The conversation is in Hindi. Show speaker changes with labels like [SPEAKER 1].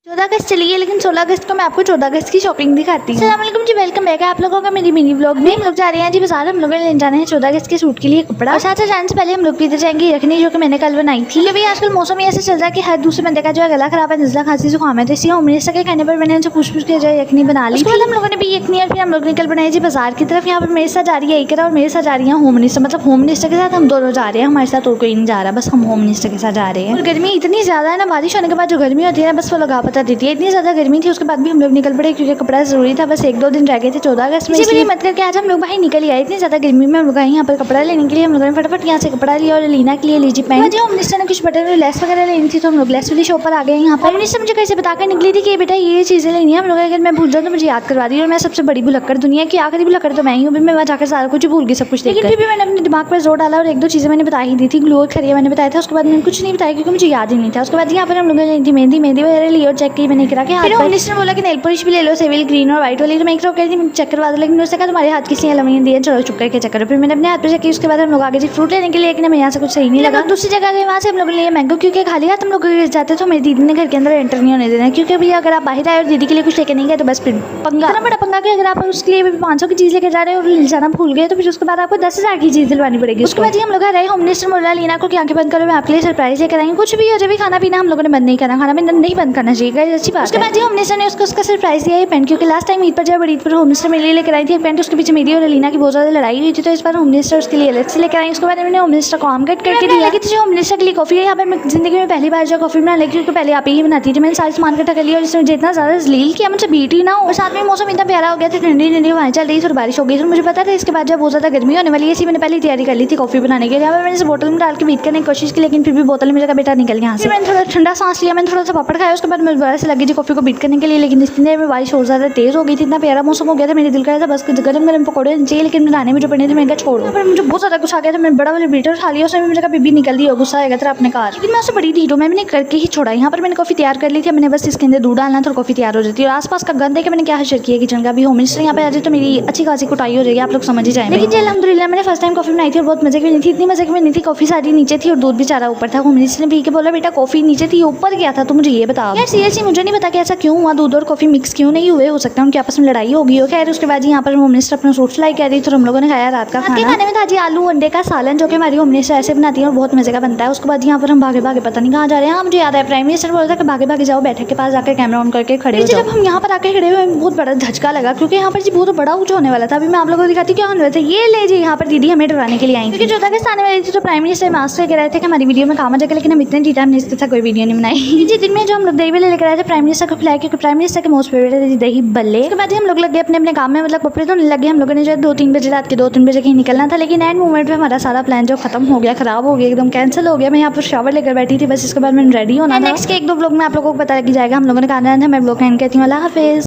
[SPEAKER 1] 14 अगस्त चली गई, लेकिन 16 अगस्त को मैं आपको 14 अगस्त की शॉपिंग दिखाती हूँ। अस्सलाम वालेकुम जी, वेलकम बैक है आप लोगों का मेरी मिनी व्लॉग में। हम लोग जा रहे हैं जी बाजार, हम लोगों ने ले जाने हैं 14 अगस्त के सूट के लिए कपड़ा। और साथ जाने से पहले हम लोग भी इधर जाएंगे रखनी, जो कि मैंने कल बनाई थी। अभी आजकल मौसम ही ऐसे चल रहा है कि हर दूसरे बंदे का जो है गला खराब है, नज़ला खांसी जुकाम है, तो इसलिए अमृतसर के कहने पर मैंने उनसे पूछ के जो है यखनी बना ली। हम लोगों ने भी यखनी, और फिर हम लोग निकल बनाए जी बाजार की तरफ। यहाँ पर मेरे साथ जा रही है इकरा और मेरे साथ जा रही है होम मिनिस्टर, मतलब होम मिनिस्टर के साथ हम दोनों जा रहे हैं, हमारे साथ और कोई नहीं जा रहा, बस हम होम मिनिस्टर के साथ जा रहे हैं। और गर्मी इतनी ज्यादा है ना, बारिश होने के बाद जो गर्मी होती है ना, बस वो लगा पता देती है, इतनी ज्यादा गर्मी थी। उसके बाद भी हम लोग निकल पड़े क्योंकि कपड़ा जरूरी था, बस 1-2 दिन रह गए थे 14 अगस्त में, इसलिए मत करके आज हम लोग बाहर निकल ही आए। इतनी ज्यादा गर्मी में हम लोग आए यहाँ पर कपड़ा लेने के लिए। हम लोगों ने फटाफट यहाँ से कपड़ा लिया और लीना के लिए लीजिए पैंट। होम मिनिस्टर ने कुछ बटन और लेस वगैरह लेनी थी, तो हम लोग लेस वाली शॉप पर आ गए। यहाँ पर होम मिनिस्टर मुझे कैसे बताकर निकली थी कि बेटा ये चीजें लेनी है हम लोग, अगर मैं भूल जाऊँ तो मुझे याद करवा दी। और मैं सबसे बड़ी भुलक्कड़ दुनिया की आखिरी भुलक्कड़ तो मैं ही हूँ, मैं वहाँ जाकर सारा कुछ भूल गई सब कुछ, लेकिन फिर भी मैंने अपने दिमाग पर जोर डाला और 1-2 चीजें मैंने बता ही दी थी। ग्लो खरीया मैंने बताया था, उसके बाद मैंने कुछ नहीं बताया क्योंकि मुझे याद ही नहीं था। उसके बाद यहाँ पर हम लोगों ने मेहंदी वगैरह ली और चेक की मैंने करा के हाथ। होम मिनिस्टर बोला कि नेल पॉलिश भी ले लो, सेविल ग्रीन और व्हाइट वाली, तो मैं एक कह रही थी चेक करवा दो, लेकिन उसने कहा तुम्हारे हाथ किसी ने लवंगी दिए, चलो चुप करके चेक करो। फिर मैंने अपने हाथ पे चेक की। उसके बाद हम लोग आगे जी फ्रूट लेने के लिए, लेकिन हमें यहाँ से कुछ सही नहीं लगा। दूसरी जगह गए, वहाँ से हम लोग लिए मैंगो, क्योंकि खाली हाथ हम लोग जाते तो मेरी दीदी ने घर के अंदर एंटर नहीं होने देना, क्योंकि भैया अगर आप बाहर आए और दीदी के लिए कुछ लेके नहीं गए तो बस फिर पंगा, इतना बड़ा पंगा कि अगर आप उसके लिए 500 की चीज़ लेके जा रहे हो और ले जाना भूल गए तो फिर उसके बाद आपको 10,000 की चीज़ दिलवानी पड़ेगी। उसके बाद हम लोग आ रहे होम मिनिस्टर बोला लीना को कि आंखें बंद करो, मैं आपके लिए सरप्राइज लेकर आई। कुछ भी हो जाए, खाना पीना हम लोगों ने बंद नहीं करना, खाना पीना नहीं बंद करना चाहिए, अच्छी बात। उसके बाद होम मिनिस्टर ने उसका सरप्राइज दिया ये पेन, क्योंकि लास्ट टाइम ईद पर जब बड़ी ईद पर होम मिनिस्टर मेरे लिए लेकर आई थी पेन, उसके पीछे मेरी और लीना की बहुत ज़्यादा लड़ाई हुई थी, तो इस बार होम मिनिस्टर उसके लिए अलग से लेकर आई। उसके बाद मैंने होम मिनिस्टर को आम कट करके दिया कि तुझे होम मिनिस्टर के लिए कॉफी है। यहाँ पर मैं जिंदगी में पहली बार जो कॉफी बना लेती, क्योंकि पहले आप ही बनाती थी। मैंने सारी सामान इकट्ठा कर लिया और इसमें जितना ज़्यादा जलील किया मुझे बीट ही ना हो। और साथ में मौसम इतना प्यारा हो गया था, ठंडी ठंडी हवाएं चल रही थी और बारिश हो गई थी। मुझे पता था इसके बाद जब बहुत ज़्यादा गर्मी होने वाली है, इसी मैंने पहले तैयारी कर ली थी कॉफी बनाने के लिए। यहाँ पर मैंने इस बोतल में डाल के बीट करने की कोशिश की, लेकिन फिर भी बोतल में जगह बेटा निकल गया यहाँ से। मैंने थोड़ा ठंडा सांस लिया, मैंने थोड़ा सा पापड़ खाया, उसके बाद मैं दोबारा से लगी थी कॉफी को बीट करने के लिए, लेकिन इतनी देर में बारिश और ज़्यादा तेज हो गई थी, इतना प्यारा मौसम हो गया था, मेरे दिल कर रहा था बस गरम गरम पकौड़े चाहिए, लेकिन बनाने में जो पड़े थे मैंने कहा छोड़ो। पर मुझे बहुत ज़्यादा गुस्सा आ गया था, मैंने बड़ा वाला बीटर उठा लिया, उसमें मुझे कहा बीबी निकल दी हो, गुस्सा आएगा तेरा अपने कार, लेकिन मैं उससे बड़ी ढीठ हूँ, मैंने करके ही छोड़ा। यहाँ पर मैंने कॉफी तैयार कर ली थी, मैंने बस इसके अंदर दूध डालना था और कॉफी तैयार हो जाती है। और आसपास का गंद देखे मैंने क्या हशर किया किचन का। भी होम मिनिस्टर यहाँ पे आ जाए तो मेरी अच्छी खासी कुटाई हो जाएगी, आप लोग समझ ही जाएंगे। लेकिन अल्हम्दुलिल्लाह मैंने फर्स्ट टाइम कॉफी बनाई थी और बहुत मजे की बनी थी, इतनी मजे की बनी थी, कॉफी सारी नीचे थी और दूध भी चारा ऊपर था। होम मिनिस्टर ने पी के बोला बेटा कॉफी नीचे थी ऊपर गया था, तो मुझे ये बता। यार सीरियसली मुझे नहीं पता कि ऐसा क्यों हुआ, दूध और कॉफी मिक्स क्यों नहीं हुए, हो सकता है उनके आपस में लड़ाई होगी हो। खैर उसके बाद यहाँ पर होम मिनिस्टर अपना सूट सिलाई कर रही थी और हम लोगों ने खाया रात का खाना। खाने में था जी आलू अंडे का सालन, जो कि हमारी होम मिनिस्टर ऐसे बनाती है और बहुत मजे का बनता है। उसके बाद यहाँ पर हम भागे भागे पता नहीं कहाँ जा रहे हैं। हाँ मुझे याद है, प्राइम मिनिस्टर बोल रहा था कि भागे भागे जाओ बैठक के पास जाकर कैमरा ऑन करके खड़े हो जाओ। जब हम यहाँ पर आकर खड़े हुए बहुत बड़ा झटका लगा, क्योंकि यहाँ पर जी बहुत बड़ा ऊँचा होने वाला था। अभी मैं आप लोगों को दिखाती क्या होने वाला था। ये ले जी यहाँ पर दीदी हमें डराने के लिए आई, क्योंकि 14 अगस्त आने वाली थी, तो प्राइम मिनिस्टर मास्टर कह रहे थे कि हमारी वीडियो में काम आ जाएगा, लेकिन हम इतने डी टाइम इसके साथ कोई वीडियो नहीं बनाई। जी दिन में जो हम लोग दही लेकर आए थे प्राइम मिनिस्टर को खिलाया, क्योंकि प्राइम मिनिस्टर के मोस्ट फेवरेट है दही बल्ले। उसके बाद हम लोग लगे अपने अपने काम में, मतलब कपड़े धोने लगे। हम लोगों ने जो 2-3 बजे रात के 2-3 बजे कहीं निकलना था, लेकिन एंड मोमेंट में हमारा सारा प्लान जो खत्म हो गया, खराब हो गया, एकदम कैंसिल हो गया। मैं यहाँ पर शावर लेकर बैठी थी, बस इसके बाद मैंने रेडी होना था। नेक्स्ट के 1-2 व्लॉग में आप लोगों को पता लग जाएगा हम लोगों ने कहा था। मैं व्लॉग एंड कहती हूँ अल्लाह हाफिज़।